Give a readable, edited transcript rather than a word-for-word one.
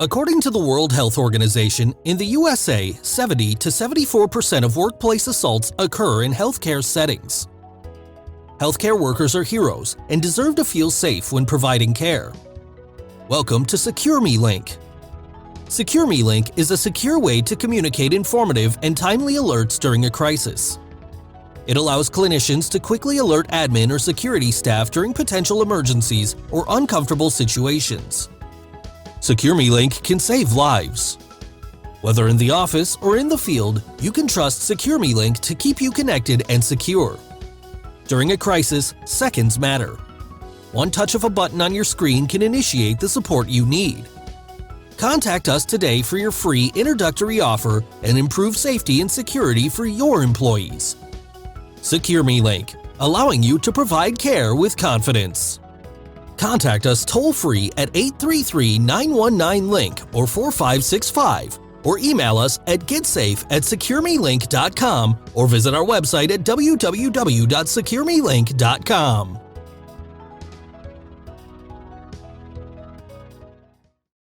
According to the World Health Organization, in the USA, 70 to 74% of workplace assaults occur in healthcare settings. Healthcare workers are heroes and deserve to feel safe when providing care. Welcome to SecureMe Link. SecureMe Link is a secure way to communicate informative and timely alerts during a crisis. It allows clinicians to quickly alert admin or security staff during potential emergencies or uncomfortable situations. SecureMe Link can save lives. Whether in the office or in the field, you can trust SecureMe Link to keep you connected and secure. During a crisis, seconds matter. One touch of a button on your screen can initiate the support you need. Contact us today for your free introductory offer and improve safety and security for your employees. SecureMe Link, allowing you to provide care with confidence. Contact us toll-free at 833-919-LINK or 4565, or email us at getsafe@securemelink.com or visit our website at www.securemelink.com.